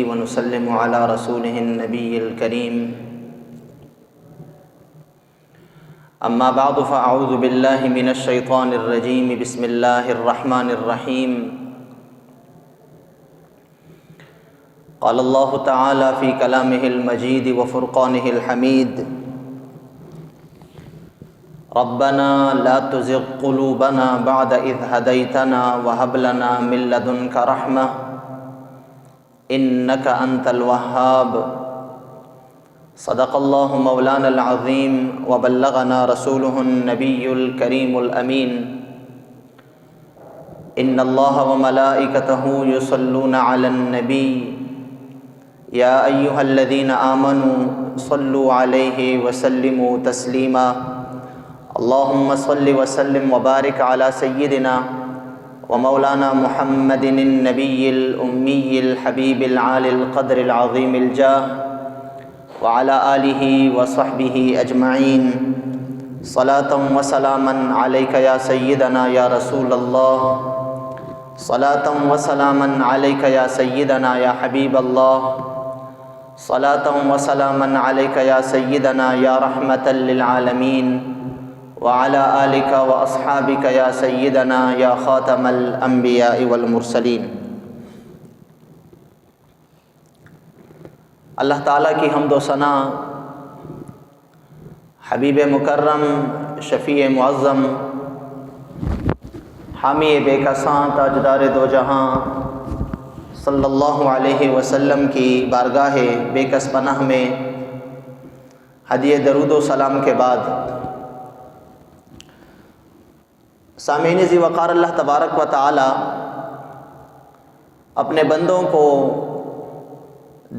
ونسلم على رسوله النبي الكريم أما بعد فأعوذ بالله من الشيطان الرجيم بسم الله الرحمن الرحيم قال الله تعالى في كلامه المجيد وفرقانه الحميد ربنا لا تزغ قلوبنا بعد إذ هديتنا وهب لنا من لدنك رحمة إنك أنت الوهاب صدق الله مولانا العظيم وبلغنا رسوله النبي الكريم الأمين إن الله وملائكته يصلون على النبي يا أيها الذين آمنوا صلوا عليه وسلموا تسليما اللهم صل وسلم وبارك على سيدنا ومولانا محمد النبي الأمي الحبيب العالي القدر العظيم الجاه وعلى آله وصحبه أجمعين صلاة وسلاما عليك يا سيدنا يا رسول الله صلاة وسلاما عليك يا سيدنا يا حبيب الله صلاة وسلاما عليك يا سيدنا يا رحمة للعالمين وعلى آلك وأصحابك يا سيدنا يا خاتم الأنبياء والمرسلين۔ اللہ تعالیٰ کی حمد و ثنا حبیب مکرم شفیع معظم حامی بے کساں تاجدار دو جہاں صلی اللہ علیہ وسلم کی بارگاہ بے کس پناہ میں ہدیہ درود و سلام کے بعد سامعین ذی وقار، اللہ تبارک و تعالی اپنے بندوں کو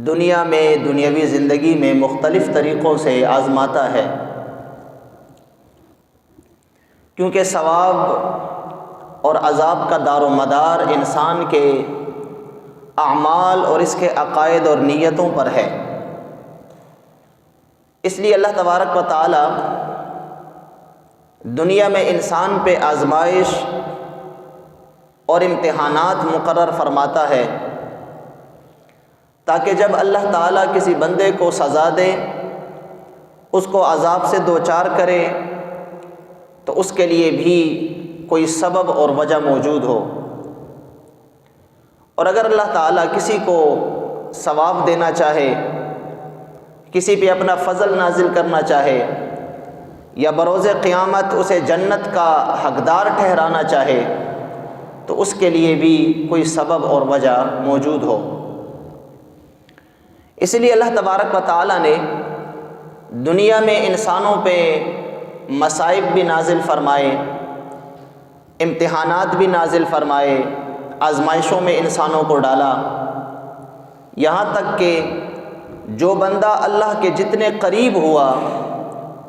دنیا میں دنیاوی زندگی میں مختلف طریقوں سے آزماتا ہے، کیونکہ ثواب اور عذاب کا دار و مدار انسان کے اعمال اور اس کے عقائد اور نیتوں پر ہے۔ اس لیے اللہ تبارک و تعالی دنیا میں انسان پہ آزمائش اور امتحانات مقرر فرماتا ہے، تاکہ جب اللہ تعالیٰ کسی بندے کو سزا دے، اس کو عذاب سے دوچار کرے، تو اس کے لیے بھی کوئی سبب اور وجہ موجود ہو، اور اگر اللہ تعالیٰ کسی کو ثواب دینا چاہے، کسی پہ اپنا فضل نازل کرنا چاہے، یا بروز قیامت اسے جنت کا حقدار ٹھہرانا چاہے، تو اس کے لیے بھی کوئی سبب اور وجہ موجود ہو۔ اس لیے اللہ تبارک و تعالیٰ نے دنیا میں انسانوں پہ مصائب بھی نازل فرمائے، امتحانات بھی نازل فرمائے، آزمائشوں میں انسانوں کو ڈالا، یہاں تک کہ جو بندہ اللہ کے جتنے قریب ہوا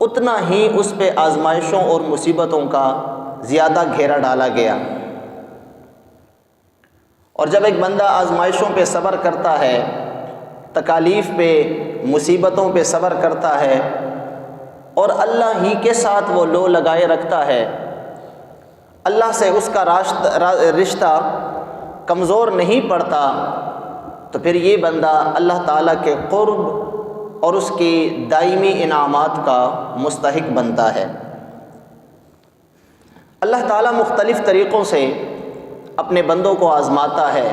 اتنا ہی اس پہ آزمائشوں اور مصیبتوں کا زیادہ گھیرا ڈالا گیا۔ اور جب ایک بندہ آزمائشوں پہ صبر کرتا ہے، تکالیف پہ، مصیبتوں پہ صبر کرتا ہے، اور اللہ ہی کے ساتھ وہ لو لگائے رکھتا ہے، اللہ سے اس کا رشتہ کمزور نہیں پڑتا، تو پھر یہ بندہ اللہ تعالیٰ کے قرب اور اس کی دائمی انعامات کا مستحق بنتا ہے۔ اللہ تعالیٰ مختلف طریقوں سے اپنے بندوں کو آزماتا ہے۔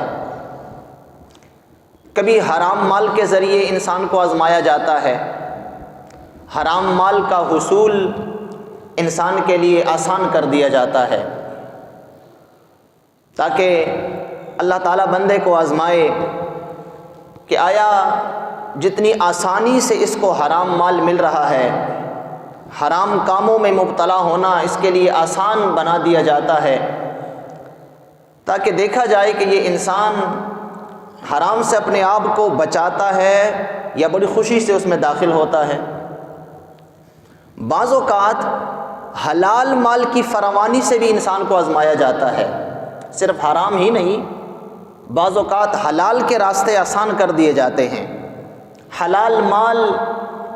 کبھی حرام مال کے ذریعے انسان کو آزمایا جاتا ہے، حرام مال کا حصول انسان کے لیے آسان کر دیا جاتا ہے، تاکہ اللہ تعالیٰ بندے کو آزمائے کہ آیا جتنی آسانی سے اس کو حرام مال مل رہا ہے، حرام کاموں میں مبتلا ہونا اس کے لیے آسان بنا دیا جاتا ہے، تاکہ دیکھا جائے کہ یہ انسان حرام سے اپنے آپ کو بچاتا ہے یا بڑی خوشی سے اس میں داخل ہوتا ہے۔ بعض اوقات حلال مال کی فراوانی سے بھی انسان کو آزمایا جاتا ہے، صرف حرام ہی نہیں، بعض اوقات حلال کے راستے آسان کر دیے جاتے ہیں، حلال مال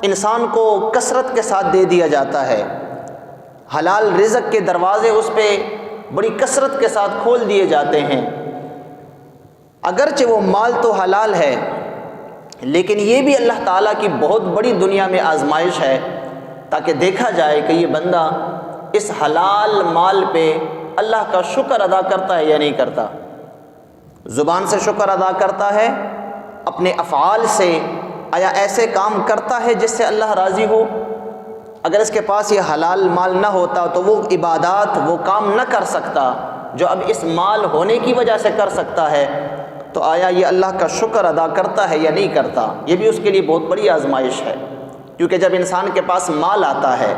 انسان کو کثرت کے ساتھ دے دیا جاتا ہے، حلال رزق کے دروازے اس پہ بڑی کثرت کے ساتھ کھول دیے جاتے ہیں۔ اگرچہ وہ مال تو حلال ہے لیکن یہ بھی اللہ تعالیٰ کی بہت بڑی دنیا میں آزمائش ہے، تاکہ دیکھا جائے کہ یہ بندہ اس حلال مال پہ اللہ کا شکر ادا کرتا ہے یا نہیں کرتا۔ زبان سے شکر ادا کرتا ہے، اپنے افعال سے آیا ایسے کام کرتا ہے جس سے اللہ راضی ہو؟ اگر اس کے پاس یہ حلال مال نہ ہوتا تو وہ عبادات، وہ کام نہ کر سکتا جو اب اس مال ہونے کی وجہ سے کر سکتا ہے، تو آیا یہ اللہ کا شکر ادا کرتا ہے یا نہیں کرتا؟ یہ بھی اس کے لیے بہت بڑی آزمائش ہے، کیونکہ جب انسان کے پاس مال آتا ہے،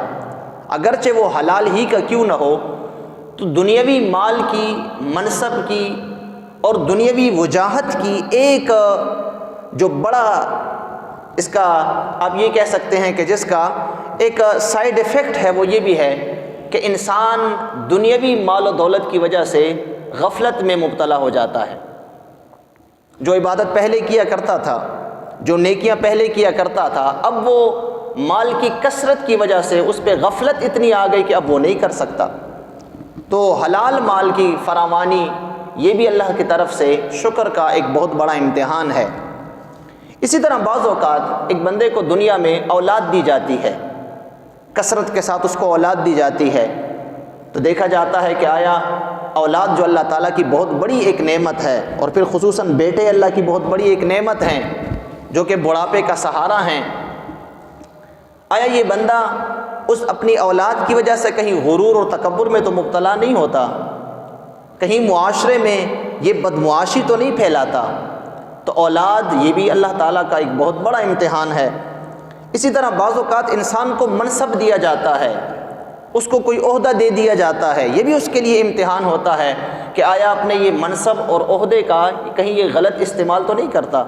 اگرچہ وہ حلال ہی کا کیوں نہ ہو، تو دنیاوی مال کی، منصب کی اور دنیاوی وجاہت کی ایک جو بڑا اس کا آپ یہ کہہ سکتے ہیں کہ جس کا ایک سائیڈ ایفیکٹ ہے، وہ یہ بھی ہے کہ انسان دنیاوی مال و دولت کی وجہ سے غفلت میں مبتلا ہو جاتا ہے۔ جو عبادت پہلے کیا کرتا تھا، جو نیکیاں پہلے کیا کرتا تھا، اب وہ مال کی کثرت کی وجہ سے اس پہ غفلت اتنی آ گئی کہ اب وہ نہیں کر سکتا۔ تو حلال مال کی فراوانی یہ بھی اللہ کی طرف سے شکر کا ایک بہت بڑا امتحان ہے۔ اسی طرح بعض اوقات ایک بندے کو دنیا میں اولاد دی جاتی ہے، کثرت کے ساتھ اس کو اولاد دی جاتی ہے، تو دیکھا جاتا ہے کہ آیا اولاد جو اللہ تعالیٰ کی بہت بڑی ایک نعمت ہے، اور پھر خصوصاً بیٹے اللہ کی بہت بڑی ایک نعمت ہیں جو کہ بڑھاپے کا سہارا ہیں، آیا یہ بندہ اس اپنی اولاد کی وجہ سے کہیں غرور اور تکبر میں تو مبتلا نہیں ہوتا؟ کہیں معاشرے میں یہ بدمعاشی تو نہیں پھیلاتا؟ تو اولاد یہ بھی اللہ تعالیٰ کا ایک بہت بڑا امتحان ہے۔ اسی طرح بعض اوقات انسان کو منصب دیا جاتا ہے، اس کو کوئی عہدہ دے دیا جاتا ہے، یہ بھی اس کے لیے امتحان ہوتا ہے کہ آیا اپنے یہ منصب اور عہدے کا کہیں یہ غلط استعمال تو نہیں کرتا،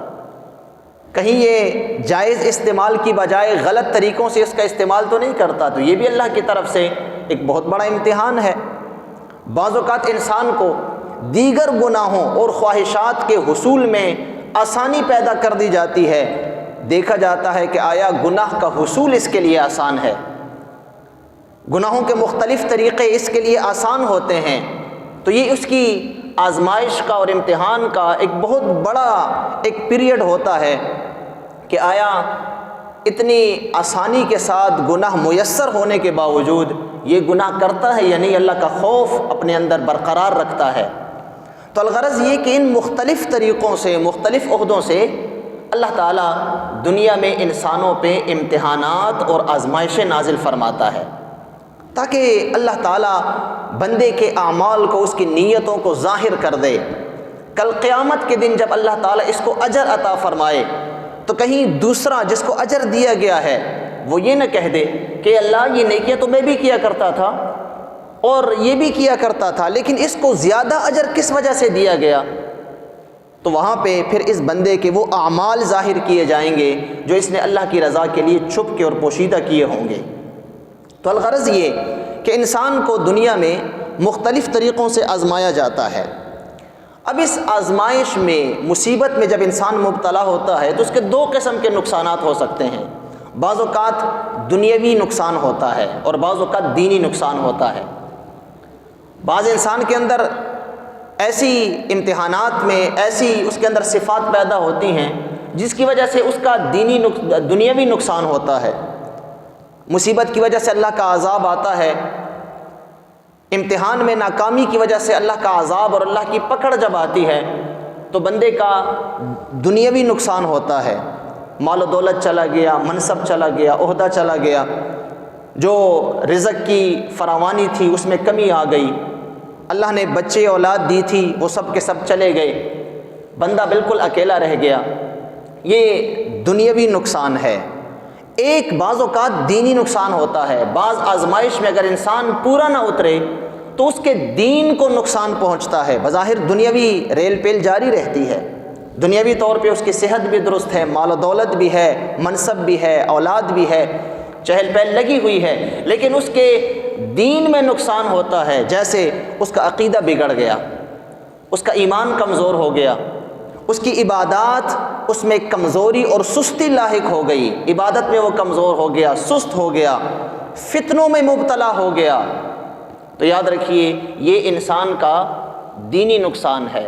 کہیں یہ جائز استعمال کی بجائے غلط طریقوں سے اس کا استعمال تو نہیں کرتا؟ تو یہ بھی اللہ کی طرف سے ایک بہت بڑا امتحان ہے۔ بعض اوقات انسان کو دیگر گناہوں اور خواہشات کے حصول میں آسانی پیدا کر دی جاتی ہے، دیکھا جاتا ہے کہ آیا گناہ کا حصول اس کے لیے آسان ہے، گناہوں کے مختلف طریقے اس کے لیے آسان ہوتے ہیں، تو یہ اس کی آزمائش کا اور امتحان کا ایک بہت بڑا ایک پیریڈ ہوتا ہے کہ آیا اتنی آسانی کے ساتھ گناہ میسر ہونے کے باوجود یہ گناہ کرتا ہے یا نہیں، اللہ کا خوف اپنے اندر برقرار رکھتا ہے۔ تو الغرض یہ کہ ان مختلف طریقوں سے، مختلف عہدوں سے اللہ تعالیٰ دنیا میں انسانوں پہ امتحانات اور آزمائشیں نازل فرماتا ہے، تاکہ اللہ تعالیٰ بندے کے اعمال کو، اس کی نیتوں کو ظاہر کر دے۔ کل قیامت کے دن جب اللہ تعالیٰ اس کو اجر عطا فرمائے تو کہیں دوسرا جس کو اجر دیا گیا ہے وہ یہ نہ کہہ دے کہ اللہ یہ نیکیاں تو میں بھی کیا کرتا تھا اور یہ بھی کیا کرتا تھا، لیکن اس کو زیادہ اجر کس وجہ سے دیا گیا؟ تو وہاں پہ پھر اس بندے کے وہ اعمال ظاہر کیے جائیں گے جو اس نے اللہ کی رضا کے لیے چھپ کے اور پوشیدہ کیے ہوں گے۔ تو الغرض یہ کہ انسان کو دنیا میں مختلف طریقوں سے آزمایا جاتا ہے۔ اب اس آزمائش میں، مصیبت میں جب انسان مبتلا ہوتا ہے تو اس کے دو قسم کے نقصانات ہو سکتے ہیں۔ بعض اوقات دنیاوی نقصان ہوتا ہے اور بعض اوقات دینی نقصان ہوتا ہے۔ بعض انسان کے اندر ایسی امتحانات میں ایسی اس کے اندر صفات پیدا ہوتی ہیں جس کی وجہ سے اس کا دنیاوی نقصان ہوتا ہے، مصیبت کی وجہ سے اللہ کا عذاب آتا ہے، امتحان میں ناکامی کی وجہ سے اللہ کا عذاب اور اللہ کی پکڑ جب آتی ہے تو بندے کا دنیاوی نقصان ہوتا ہے، مال و دولت چلا گیا، منصب چلا گیا، عہدہ چلا گیا، جو رزق کی فراوانی تھی اس میں کمی آ گئی، اللہ نے بچے اولاد دی تھی وہ سب کے سب چلے گئے، بندہ بالکل اکیلا رہ گیا۔ یہ دنیاوی نقصان ہے۔ ایک بعض اوقات دینی نقصان ہوتا ہے، بعض آزمائش میں اگر انسان پورا نہ اترے تو اس کے دین کو نقصان پہنچتا ہے۔ بظاہر دنیاوی ریل پیل جاری رہتی ہے، دنیاوی طور پہ اس کی صحت بھی درست ہے، مال و دولت بھی ہے، منصب بھی ہے، اولاد بھی ہے، چہل پہل لگی ہوئی ہے، لیکن اس کے دین میں نقصان ہوتا ہے، جیسے اس کا عقیدہ بگڑ گیا، اس کا ایمان کمزور ہو گیا، اس کی عبادات اس میں کمزوری اور سستی لاحق ہو گئی، عبادت میں وہ کمزور ہو گیا، سست ہو گیا، فتنوں میں مبتلا ہو گیا، تو یاد رکھیے یہ انسان کا دینی نقصان ہے۔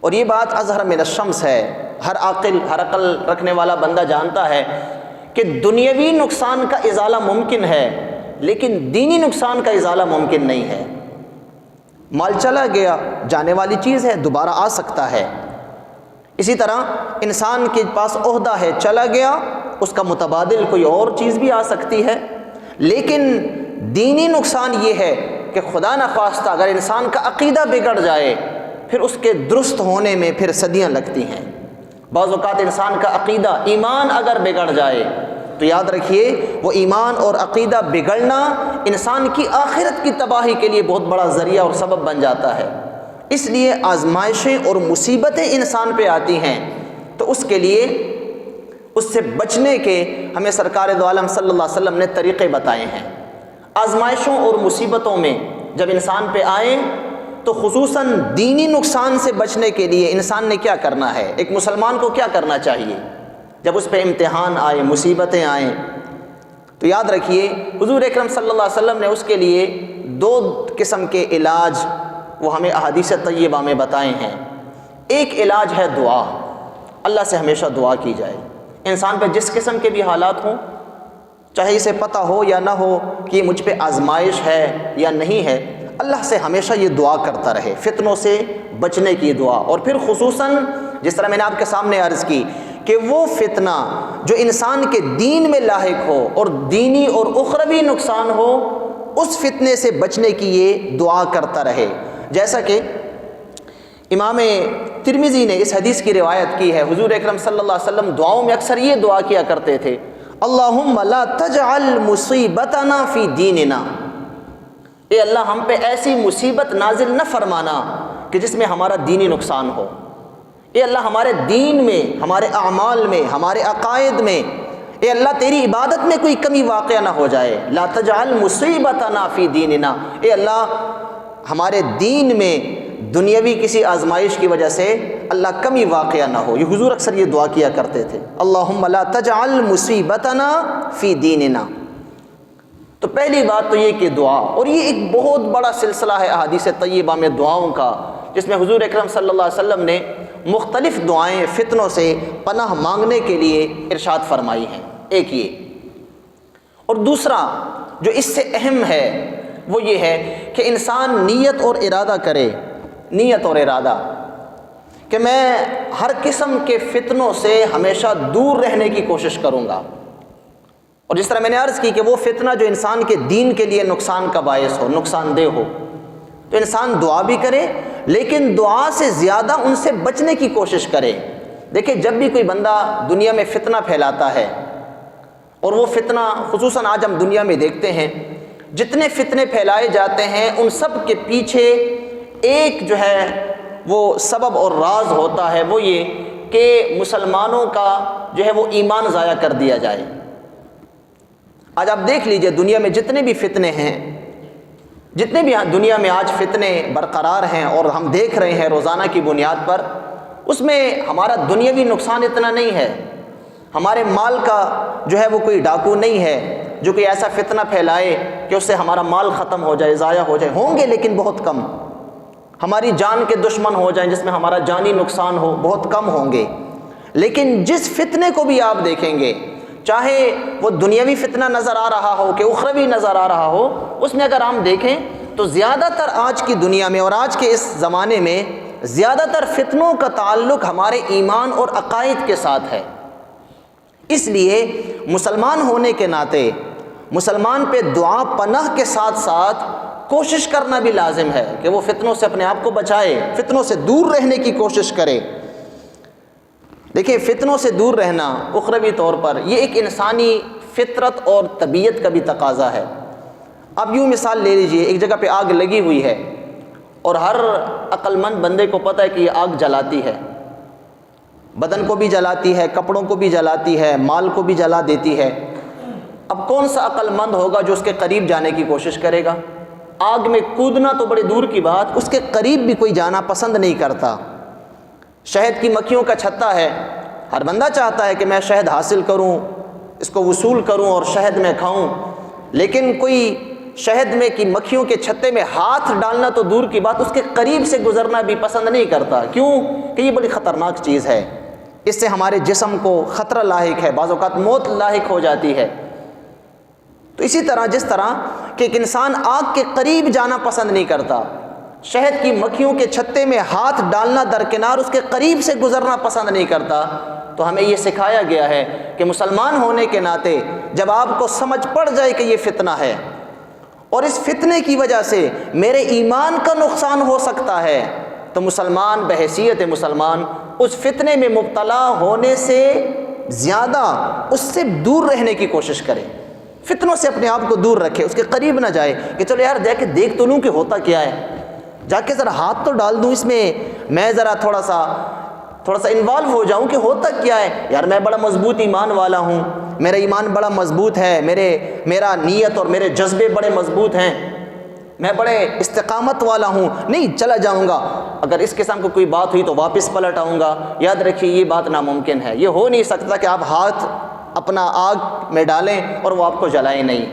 اور یہ بات اظہر من الشمس ہے، ہر عقل رکھنے والا بندہ جانتا ہے کہ دنیاوی نقصان کا ازالہ ممکن ہے لیکن دینی نقصان کا ازالہ ممکن نہیں ہے۔ مال چلا گیا، جانے والی چیز ہے، دوبارہ آ سکتا ہے۔ اسی طرح انسان کے پاس عہدہ ہے، چلا گیا، اس کا متبادل کوئی اور چیز بھی آ سکتی ہے۔ لیکن دینی نقصان یہ ہے کہ خدا نخواستہ اگر انسان کا عقیدہ بگڑ جائے پھر اس کے درست ہونے میں پھر صدیاں لگتی ہیں۔ بعض اوقات انسان کا عقیدہ، ایمان اگر بگڑ جائے تو یاد رکھیے وہ ایمان اور عقیدہ بگڑنا انسان کی آخرت کی تباہی کے لیے بہت بڑا ذریعہ اور سبب بن جاتا ہے۔ اس لیے آزمائشیں اور مصیبتیں انسان پہ آتی ہیں تو اس کے لیے اس سے بچنے کے ہمیں سرکار دو عالم صلی اللہ علیہ وسلم نے طریقے بتائے ہیں۔ آزمائشوں اور مصیبتوں میں جب انسان پہ آئیں تو خصوصاً دینی نقصان سے بچنے کے لیے انسان نے کیا کرنا ہے، ایک مسلمان کو کیا کرنا چاہیے جب اس پہ امتحان آئے، مصیبتیں آئیں؟ تو یاد رکھیے حضور اکرم صلی اللہ علیہ وسلم نے اس کے لیے 2 قسم کے علاج وہ ہمیں احادیث طیبہ میں بتائے ہیں۔ ایک علاج ہے دعا، اللہ سے ہمیشہ دعا کی جائے۔ انسان پہ جس قسم کے بھی حالات ہوں، چاہے اسے پتہ ہو یا نہ ہو کہ یہ مجھ پہ آزمائش ہے یا نہیں ہے، اللہ سے ہمیشہ یہ دعا کرتا رہے، فتنوں سے بچنے کی دعا۔ اور پھر خصوصاً جس طرح میں نے آپ کے سامنے عرض کی کہ وہ فتنہ جو انسان کے دین میں لاحق ہو اور دینی اور اخروی نقصان ہو، اس فتنے سے بچنے کی یہ دعا کرتا رہے۔ جیسا کہ امام ترمذی نے اس حدیث کی روایت کی ہے، حضور اکرم صلی اللہ علیہ وسلم دعاؤں میں اکثر یہ دعا کیا کرتے تھے، اللہم لا تجعل مصیبتنا فی دیننا، اے اللہ ہم پہ ایسی مصیبت نازل نہ فرمانا کہ جس میں ہمارا دینی نقصان ہو۔ اے اللہ ہمارے دین میں، ہمارے اعمال میں، ہمارے عقائد میں، اے اللہ تیری عبادت میں کوئی کمی واقع نہ ہو جائے۔ لا تجعل مصیبتنا فی دیننا، اے اللہ ہمارے دین میں دنیاوی کسی آزمائش کی وجہ سے اللہ کمی واقع نہ ہو۔ یہ حضور اکثر یہ دعا کیا کرتے تھے، اللہم لا تجعل مصیبتنا فی دیننا۔ تو پہلی بات تو یہ کہ دعا، اور یہ ایک بہت بڑا سلسلہ ہے احادیث طیبہ میں دعاؤں کا، جس میں حضور اکرم صلی اللہ علیہ وسلم نے مختلف دعائیں فتنوں سے پناہ مانگنے کے لیے ارشاد فرمائی ہیں۔ ایک یہ، اور دوسرا جو اس سے اہم ہے وہ یہ ہے کہ انسان نیت اور ارادہ کرے، نیت اور ارادہ کہ میں ہر قسم کے فتنوں سے ہمیشہ دور رہنے کی کوشش کروں گا۔ اور جس طرح میں نے عرض کی کہ وہ فتنہ جو انسان کے دین کے لیے نقصان کا باعث ہو، نقصان دہ ہو، تو انسان دعا بھی کرے لیکن دعا سے زیادہ ان سے بچنے کی کوشش کرے۔ دیکھیں جب بھی کوئی بندہ دنیا میں فتنہ پھیلاتا ہے، اور وہ فتنہ خصوصاً آج ہم دنیا میں دیکھتے ہیں جتنے فتنے پھیلائے جاتے ہیں ان سب کے پیچھے ایک جو ہے وہ سبب اور راز ہوتا ہے، وہ یہ کہ مسلمانوں کا جو ہے وہ ایمان ضائع کر دیا جائے۔ آج آپ دیکھ لیجئے دنیا میں جتنے بھی فتنے ہیں، جتنے بھی دنیا میں آج فتنے برقرار ہیں اور ہم دیکھ رہے ہیں روزانہ کی بنیاد پر، اس میں ہمارا دنیاوی نقصان اتنا نہیں ہے، ہمارے مال کا جو ہے وہ کوئی ڈاکو نہیں ہے جو کوئی ایسا فتنہ پھیلائے کہ اس سے ہمارا مال ختم ہو جائے، ضائع ہو جائے، ہوں گے لیکن بہت کم۔ ہماری جان کے دشمن ہو جائیں جس میں ہمارا جانی نقصان ہو، بہت کم ہوں گے۔ لیکن جس فتنے کو بھی آپ دیکھیں گے، چاہے وہ دنیاوی فتنہ نظر آ رہا ہو کہ اخروی نظر آ رہا ہو، اس میں اگر ہم دیکھیں تو زیادہ تر آج کی دنیا میں اور آج کے اس زمانے میں زیادہ تر فتنوں کا تعلق ہمارے ایمان اور عقائد کے ساتھ ہے۔ اس لیے مسلمان ہونے کے ناطے مسلمان پہ دعا پناہ کے ساتھ ساتھ کوشش کرنا بھی لازم ہے کہ وہ فتنوں سے اپنے آپ کو بچائے، فتنوں سے دور رہنے کی کوشش کرے۔ دیکھیں فتنوں سے دور رہنا اخروی طور پر یہ ایک انسانی فطرت اور طبیعت کا بھی تقاضا ہے۔ اب یوں مثال لے لیجئے، ایک جگہ پہ آگ لگی ہوئی ہے اور ہر عقل مند بندے کو پتہ ہے کہ یہ آگ جلاتی ہے، بدن کو بھی جلاتی ہے، کپڑوں کو بھی جلاتی ہے، مال کو بھی جلا دیتی ہے۔ اب کون سا عقل مند ہوگا جو اس کے قریب جانے کی کوشش کرے گا؟ آگ میں کودنا تو بڑی دور کی بات، اس کے قریب بھی کوئی جانا پسند نہیں کرتا۔ شہد کی مکھیوں کا چھتا ہے، ہر بندہ چاہتا ہے کہ میں شہد حاصل کروں، اس کو وصول کروں اور شہد میں کھاؤں، لیکن کوئی شہد میں کی مکھیوں کے چھتے میں ہاتھ ڈالنا تو دور کی بات، اس کے قریب سے گزرنا بھی پسند نہیں کرتا۔ کیوں؟ کہ یہ بڑی خطرناک چیز ہے۔ اس سے ہمارے جسم کو خطرہ لاحق ہے، بعض اوقات موت لاحق ہو جاتی ہے۔ تو اسی طرح جس طرح کہ ایک انسان آگ کے قریب جانا پسند نہیں کرتا، شہد کی مکھیوں کے چھتے میں ہاتھ ڈالنا درکنار اس کے قریب سے گزرنا پسند نہیں کرتا، تو ہمیں یہ سکھایا گیا ہے کہ مسلمان ہونے کے ناطے جب آپ کو سمجھ پڑ جائے کہ یہ فتنہ ہے اور اس فتنے کی وجہ سے میرے ایمان کا نقصان ہو سکتا ہے، تو مسلمان بحیثیت مسلمان اس فتنے میں مبتلا ہونے سے زیادہ اس سے دور رہنے کی کوشش کرے، فتنوں سے اپنے آپ کو دور رکھے، اس کے قریب نہ جائے کہ چلو یار جا کے دیکھ تو لوں کہ ہوتا کیا ہے، جا کے ذرا ہاتھ تو ڈال دوں اس میں ذرا تھوڑا سا انوالو ہو جاؤں کہ ہوتا کیا ہے، یار میں بڑا مضبوط ایمان والا ہوں، میرا ایمان بڑا مضبوط ہے، میرا نیت اور میرے جذبے بڑے مضبوط ہیں، میں بڑے استقامت والا ہوں، نہیں چلا جاؤں گا، اگر اس قسم کو کوئی بات ہوئی تو واپس پلٹ آؤں گا۔ یاد رکھیے یہ بات ناممکن ہے، یہ ہو نہیں سکتا کہ آپ ہاتھ اپنا آگ میں ڈالیں اور وہ آپ کو جلائیں نہیں،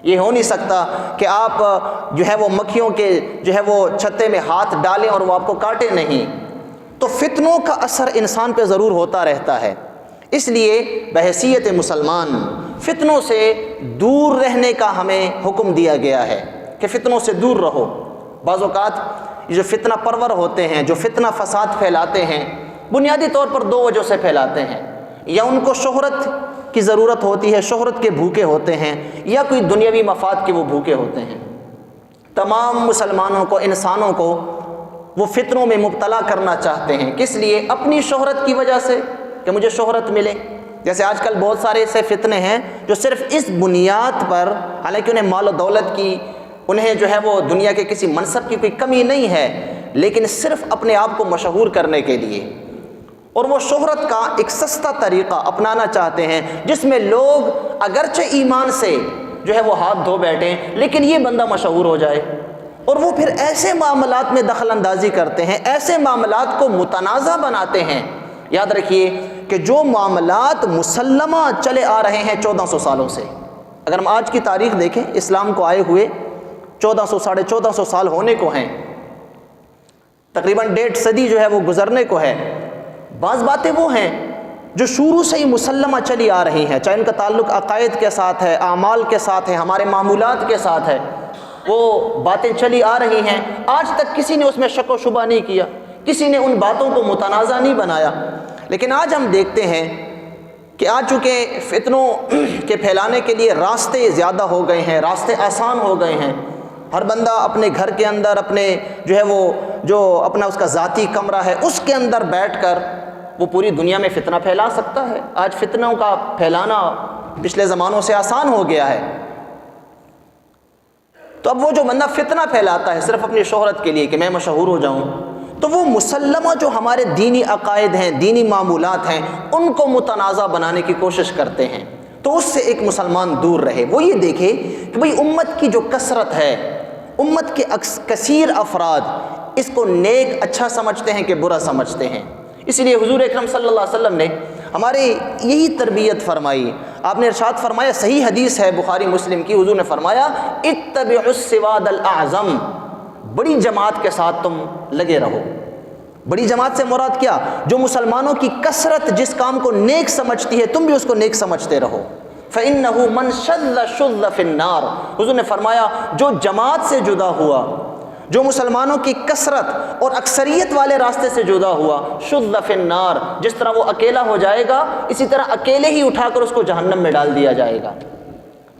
یہ ہو نہیں سکتا کہ آپ جو ہے وہ مکھیوں کے جو ہے وہ چھتے میں ہاتھ ڈالیں اور وہ آپ کو کاٹے نہیں۔ تو فتنوں کا اثر انسان پہ ضرور ہوتا رہتا ہے، اس لیے بحیثیت مسلمان فتنوں سے دور رہنے کا ہمیں حکم دیا گیا ہے کہ فتنوں سے دور رہو۔ بعض اوقات جو فتنہ پرور ہوتے ہیں، جو فتنہ فساد پھیلاتے ہیں، بنیادی طور پر دو وجہ سے پھیلاتے ہیں، یا ان کو شہرت کی ضرورت ہوتی ہے، شہرت کے بھوکے ہوتے ہیں، یا کوئی دنیاوی مفاد کے وہ بھوکے ہوتے ہیں۔ تمام مسلمانوں کو، انسانوں کو وہ فتنوں میں مبتلا کرنا چاہتے ہیں، کس لیے؟ اپنی شہرت کی وجہ سے کہ مجھے شہرت ملے۔ جیسے آج کل بہت سارے ایسے فتنے ہیں جو صرف اس بنیاد پر، حالانکہ انہیں مال و دولت کی، انہیں جو ہے وہ دنیا کے کسی منصب کی کوئی کمی نہیں ہے، لیکن صرف اپنے آپ کو مشہور کرنے کے لیے، اور وہ شہرت کا ایک سستا طریقہ اپنانا چاہتے ہیں جس میں لوگ اگرچہ ایمان سے جو ہے وہ ہاتھ دھو بیٹھیں لیکن یہ بندہ مشہور ہو جائے، اور وہ پھر ایسے معاملات میں دخل اندازی کرتے ہیں، ایسے معاملات کو متنازع بناتے ہیں۔ یاد رکھیے کہ جو معاملات مسلمہ چلے آ رہے ہیں 1400 سالوں سے، اگر ہم آج کی تاریخ دیکھیں، اسلام کو آئے ہوئے 1400 ساڑھے 1400 سال ہونے کو ہیں، تقریباً 1.5 صدی جو ہے وہ گزرنے کو ہے۔ بعض باتیں وہ ہیں جو شروع سے ہی مسلمہ چلی آ رہی ہیں، چاہے ان کا تعلق عقائد کے ساتھ ہے، اعمال کے ساتھ ہے، ہمارے معمولات کے ساتھ ہے، وہ باتیں چلی آ رہی ہیں، آج تک کسی نے اس میں شک و شبہ نہیں کیا، کسی نے ان باتوں کو متنازع نہیں بنایا۔ لیکن آج ہم دیکھتے ہیں کہ آج چونکہ فتنوں کے پھیلانے کے لیے راستے زیادہ ہو گئے ہیں، راستے آسان ہو گئے ہیں، ہر بندہ اپنے گھر کے اندر اپنے جو ہے وہ جو اپنا اس کا ذاتی کمرہ ہے اس کے اندر بیٹھ کر وہ پوری دنیا میں فتنہ پھیلا سکتا ہے۔ آج فتنوں کا پھیلانا پچھلے زمانوں سے آسان ہو گیا ہے۔ تو اب وہ جو بندہ فتنہ پھیلاتا ہے صرف اپنی شہرت کے لیے کہ میں مشہور ہو جاؤں، تو وہ مسلمہ جو ہمارے دینی عقائد ہیں، دینی معمولات ہیں، ان کو متنازع بنانے کی کوشش کرتے ہیں۔ تو اس سے ایک مسلمان دور رہے، وہ یہ دیکھے کہ بھئی امت کی جو کثرت ہے، امت کے کثیر افراد اس کو نیک اچھا سمجھتے ہیں کہ برا سمجھتے ہیں۔ اس لیے حضور اکرم صلی اللہ علیہ وسلم نے ہمارے یہی تربیت فرمائی۔ آپ نے ارشاد فرمایا، صحیح حدیث ہے بخاری مسلم کی، حضور نے فرمایا اتبعوا السواد الاعظم، بڑی جماعت کے ساتھ تم لگے رہو۔ بڑی جماعت سے مراد کیا؟ جو مسلمانوں کی کثرت جس کام کو نیک سمجھتی ہے تم بھی اس کو نیک سمجھتے رہو۔ فَإِنَّهُ مَنْ شَذَّ شُذَّ فِي النَّارِ، حضور نے فرمایا جو جماعت سے جدا ہوا، جو مسلمانوں کی کثرت اور اکثریت والے راستے سے جدا ہوا، شُذَّ فِي النَّارِ، جس طرح وہ اکیلا ہو جائے گا اسی طرح اکیلے ہی اٹھا کر اس کو جہنم میں ڈال دیا جائے گا۔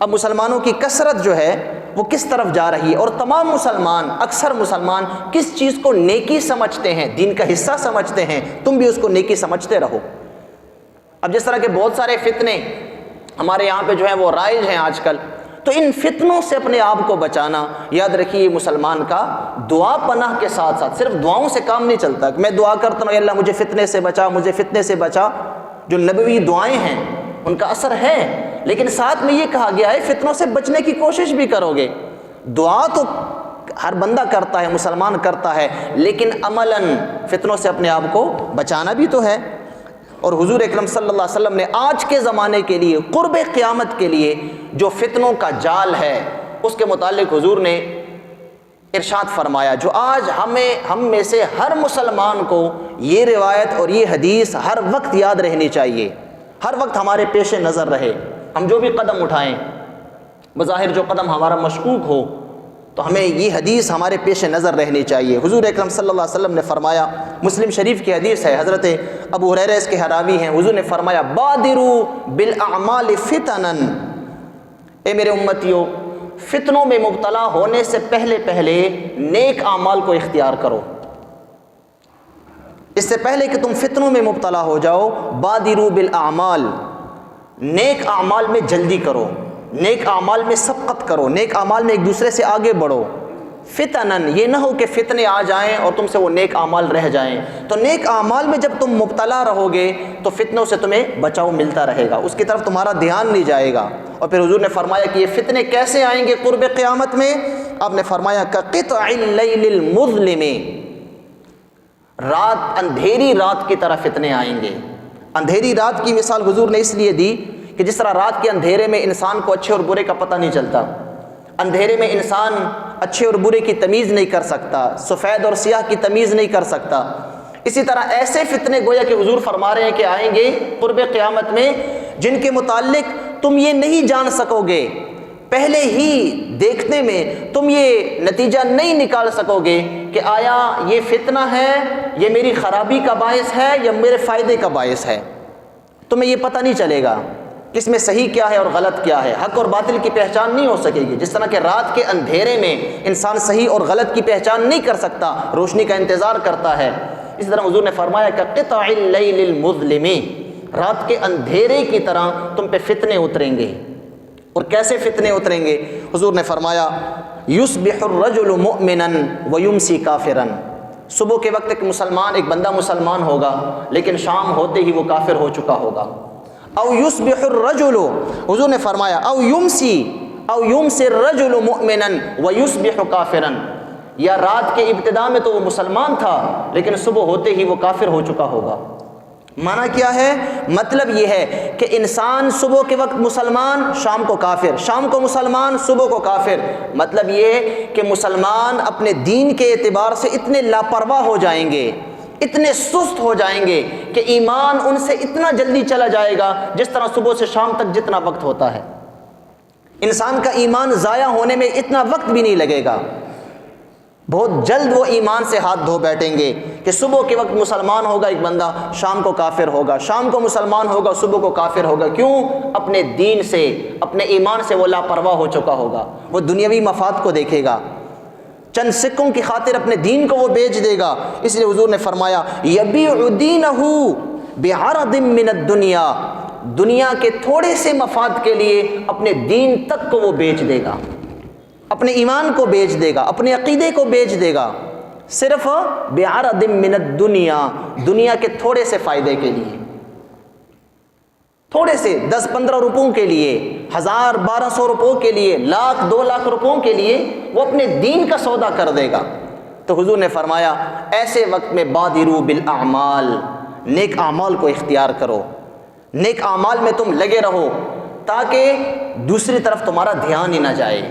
اب مسلمانوں کی کثرت جو ہے وہ کس طرف جا رہی ہے، اور تمام مسلمان، اکثر مسلمان کس چیز کو نیکی سمجھتے ہیں، دین کا حصہ سمجھتے ہیں، تم بھی اس کو نیکی سمجھتے رہو۔ اب جس طرح کے بہت سارے فتنے ہمارے یہاں پہ جو ہیں وہ رائج ہیں آج کل، تو ان فتنوں سے اپنے آپ کو بچانا، یاد رکھیے مسلمان کا دعا پناہ کے ساتھ ساتھ، صرف دعاؤں سے کام نہیں چلتا کہ میں دعا کرتا ہوں اے اللہ مجھے فتنے سے بچا، مجھے فتنے سے بچا، جو نبوی دعائیں ہیں ان کا اثر ہے، لیکن ساتھ میں یہ کہا گیا ہے فتنوں سے بچنے کی کوشش بھی کرو گے۔ دعا تو ہر بندہ کرتا ہے، مسلمان کرتا ہے، لیکن عملاً فتنوں سے اپنے آپ کو بچانا بھی تو ہے۔ اور حضور اکرم صلی اللہ علیہ وسلم نے آج کے زمانے کے لیے، قرب قیامت کے لیے جو فتنوں کا جال ہے اس کے متعلق حضور نے ارشاد فرمایا جو آج ہم میں سے ہر مسلمان کو یہ روایت اور یہ حدیث ہر وقت یاد رہنی چاہیے، ہر وقت ہمارے پیش نظر رہے، ہم جو بھی قدم اٹھائیں بظاہر جو قدم ہمارا مشکوک ہو تو ہمیں یہ حدیث ہمارے پیش نظر رہنی چاہیے۔ حضور اکرم صلی اللہ علیہ وسلم نے فرمایا، مسلم شریف کی حدیث ہے، حضرت ابو ہریرہ اس کے راوی ہیں، حضور نے فرمایا بادروا بالاعمال فتنا، اے میرے امتیوں فتنوں میں مبتلا ہونے سے پہلے نیک اعمال کو اختیار کرو، اس سے پہلے کہ تم فتنوں میں مبتلا ہو جاؤ، بادروا بالاعمال، نیک اعمال میں جلدی کرو، نیک اعمال میں سبقت کرو، نیک اعمال میں ایک دوسرے سے آگے بڑھو۔ فتنن، یہ نہ ہو کہ فتنے آ جائیں اور تم سے وہ نیک اعمال رہ جائیں، تو نیک اعمال میں جب تم مبتلا رہو گے تو فتنوں سے تمہیں بچاؤ ملتا رہے گا، اس کی طرف تمہارا دھیان نہیں جائے گا۔ اور پھر حضور نے فرمایا کہ یہ فتنے کیسے آئیں گے قرب قیامت میں؟ آپ نے فرمایا کقطع اللیل المظلم، رات اندھیری رات کی طرح فتنے آئیں گے۔ اندھیری رات کی مثال حضور نے اس لیے دی کہ جس طرح رات کے اندھیرے میں انسان کو اچھے اور برے کا پتہ نہیں چلتا، اندھیرے میں انسان اچھے اور برے کی تمیز نہیں کر سکتا، سفید اور سیاہ کی تمیز نہیں کر سکتا، اسی طرح ایسے فتنے گویا کہ حضور فرما رہے ہیں کہ آئیں گے قرب قیامت میں جن کے متعلق تم یہ نہیں جان سکو گے، پہلے ہی دیکھنے میں تم یہ نتیجہ نہیں نکال سکو گے کہ آیا یہ فتنہ ہے، یہ میری خرابی کا باعث ہے یا میرے فائدے کا باعث ہے، تمہیں یہ پتہ نہیں چلے گا کہ اس میں صحیح کیا ہے اور غلط کیا ہے، حق اور باطل کی پہچان نہیں ہو سکے گی۔ جس طرح کہ رات کے اندھیرے میں انسان صحیح اور غلط کی پہچان نہیں کر سکتا، روشنی کا انتظار کرتا ہے، اس طرح حضور نے فرمایا کہ قطع اللیل المظلم، رات کے اندھیرے کی طرح تم پہ فتنے اتریں گے۔ اور کیسے فتنے اتریں گے؟ حضور نے فرمایا یصبح الرجل مؤمنا ویمسی کافرا، صبح کے وقت ایک بندہ مسلمان ہوگا لیکن شام ہوتے ہی وہ کافر ہو چکا ہوگا۔ او یصبح الرجل، حضور نے فرمایا او یمسی الرجل مؤمنا ویصبح کافرا، یا رات کے ابتدا میں تو وہ مسلمان تھا لیکن صبح ہوتے ہی وہ کافر ہو چکا ہوگا۔ معنی کیا ہے؟ مطلب یہ ہے کہ انسان صبح کے وقت مسلمان، شام کو کافر، شام کو مسلمان، صبح کو کافر۔ مطلب یہ ہے کہ مسلمان اپنے دین کے اعتبار سے اتنے لاپرواہ ہو جائیں گے، اتنے سست ہو جائیں گے کہ ایمان ان سے اتنا جلدی چلا جائے گا جس طرح صبح سے شام تک جتنا وقت ہوتا ہے، انسان کا ایمان ضائع ہونے میں اتنا وقت بھی نہیں لگے گا، بہت جلد وہ ایمان سے ہاتھ دھو بیٹھیں گے کہ صبح کے وقت مسلمان ہوگا ایک بندہ، شام کو کافر ہوگا، شام کو مسلمان ہوگا، صبح کو کافر ہوگا۔ کیوں؟ اپنے دین سے، اپنے ایمان سے وہ لاپرواہ ہو چکا ہوگا، وہ دنیاوی مفاد کو دیکھے گا، چند سکوں کی خاطر اپنے دین کو وہ بیچ دے گا۔ اس لیے حضور نے فرمایا یبیع دینہ بعرض من الدنیا، دنیا کے تھوڑے سے مفاد کے لیے اپنے دین تک کو وہ بیچ دے گا، اپنے ایمان کو بیچ دے گا، اپنے عقیدے کو بیچ دے گا، صرف بعرض من الدنیا، دنیا کے تھوڑے سے فائدے کے لیے، تھوڑے سے 10-15 روپوں کے لیے، 1000-1200 روپوں کے لیے، 1,00,000-2 لاکھ روپوں کے لیے وہ اپنے دین کا سودا کر دے گا۔ تو حضور نے فرمایا ایسے وقت میں بادروا بالاعمال، نیک اعمال کو اختیار کرو، نیک اعمال میں تم لگے رہو تاکہ دوسری طرف تمہارا دھیان ہی نہ جائے،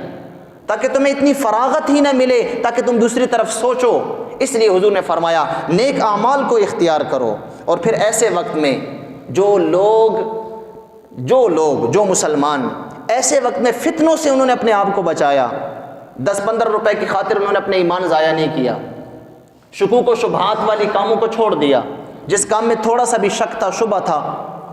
تاکہ تمہیں اتنی فراغت ہی نہ ملے تاکہ تم دوسری طرف سوچو۔ اس لیے حضور نے فرمایا نیک اعمال کو اختیار کرو۔ اور پھر ایسے وقت میں جو مسلمان ایسے وقت میں فتنوں سے انہوں نے اپنے آپ کو بچایا، 10-15 روپے کی خاطر انہوں نے اپنے ایمان ضائع نہیں کیا، شکوک و شبہات والی کاموں کو چھوڑ دیا، جس کام میں تھوڑا سا بھی شک تھا، شبہ تھا،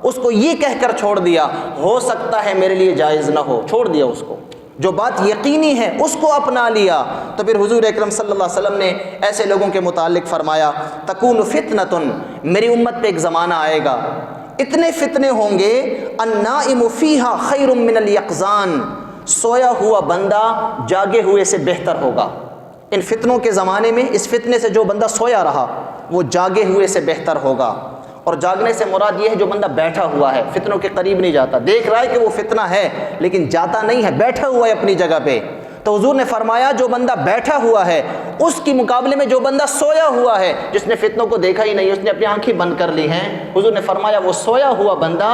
اس کو یہ کہہ کر چھوڑ دیا ہو سکتا ہے میرے لیے جائز نہ ہو، چھوڑ دیا اس کو، جو بات یقینی ہے اس کو اپنا لیا۔ تو پھر حضور اکرم صلی اللہ علیہ وسلم نے ایسے لوگوں کے متعلق فرمایا تکون فتنۃ، میری امت پہ ایک زمانہ آئے گا، اتنے فتنے ہوں گے، النائم فیہا خیر من الیقظان، سویا ہوا بندہ جاگے ہوئے سے بہتر ہوگا۔ ان فتنوں کے زمانے میں اس فتنے سے جو بندہ سویا رہا وہ جاگے ہوئے سے بہتر ہوگا۔ اور جاگنے سے مراد یہ ہے جو بندہ بیٹھا ہوا ہے، فتنوں کے قریب نہیں جاتا، دیکھ رہا ہے کہ وہ فتنہ ہے لیکن جاتا نہیں ہے، بیٹھا ہوا ہے اپنی جگہ پہ۔ تو حضور نے فرمایا جو بندہ بیٹھا ہوا ہے اس کے مقابلے میں جو بندہ سویا ہوا ہے، جس نے فتنوں کو دیکھا ہی نہیں، اس نے اپنی آنکھیں بند کر لی ہیں، حضور نے فرمایا وہ سویا ہوا بندہ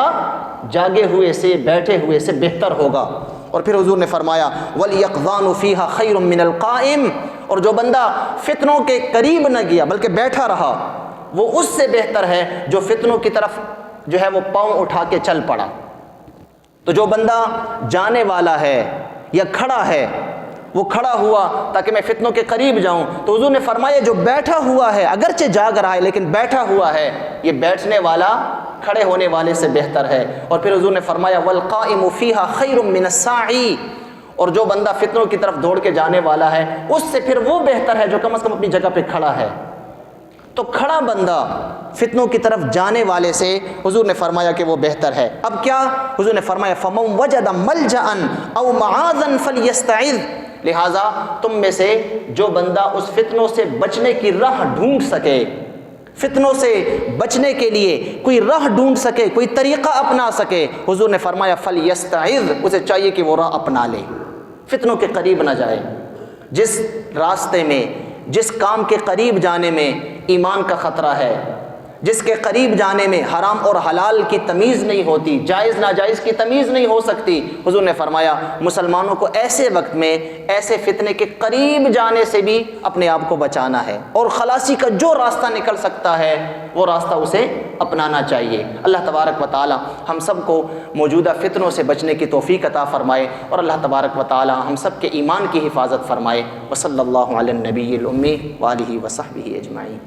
جاگے ہوئے سے، بیٹھے ہوئے سے بہتر ہوگا۔ اور پھر حضور نے فرمایا وَالْيَقْظَانُ فِيهَا خَيْرٌ مِّنَ الْقَائِمِ، اور جو بندہ فتنوں کے قریب نہ گیا بلکہ بیٹھا رہا وہ اس سے بہتر ہے جو فتنوں کی طرف جو ہے وہ پاؤں اٹھا کے چل پڑا۔ تو جو بندہ جانے والا ہے یا کھڑا ہے وہ کھڑا ہوا تاکہ میں فتنوں کے قریب جاؤں، تو حضور نے فرمایا جو بیٹھا ہوا ہے اگرچہ جاگ رہا ہے لیکن بیٹھا ہوا ہے، یہ بیٹھنے والا کھڑے ہونے والے سے بہتر ہے۔ اور پھر حضور نے فرمایا وَالْقَائِمُ فِيهَا خَيْرٌ مِّنَ السَّاعِي، اور جو بندہ فتنوں کی طرف دوڑ کے جانے والا ہے اس سے پھر وہ بہتر ہے جو کم از کم اپنی جگہ پہ کھڑا ہے۔ تو کھڑا بندہ فتنوں کی طرف جانے والے سے حضور نے فرمایا کہ وہ بہتر ہے۔ اب کیا حضور نے فرمایا فَمَنْ وَجَدَ مَلْجَأً أَوْ مَعَاذًا فَلْيَسْتَعِذْ، لہٰذا تم میں سے جو بندہ اس فتنوں سے بچنے کی راہ ڈھونڈ سکے، فتنوں سے بچنے کے لیے کوئی راہ ڈھونڈ سکے، کوئی طریقہ اپنا سکے، حضور نے فرمایا فَلْيَسْتَعِذْ، اسے چاہیے کہ وہ راہ اپنا لے، فتنوں کے قریب نہ جائے۔ جس راستے میں، جس کام کے قریب جانے میں ایمان کا خطرہ ہے، جس کے قریب جانے میں حرام اور حلال کی تمیز نہیں ہوتی، جائز ناجائز کی تمیز نہیں ہو سکتی، حضور نے فرمایا مسلمانوں کو ایسے وقت میں ایسے فتنے کے قریب جانے سے بھی اپنے آپ کو بچانا ہے، اور خلاصی کا جو راستہ نکل سکتا ہے وہ راستہ اسے اپنانا چاہیے۔ اللہ تبارک و تعالی ہم سب کو موجودہ فتنوں سے بچنے کی توفیق عطا فرمائے، اور اللہ تبارک و تعالی ہم سب کے ایمان کی حفاظت فرمائے۔ وصلی اللہ علی النبی الامی وآلہ وصحبہ اجمعین۔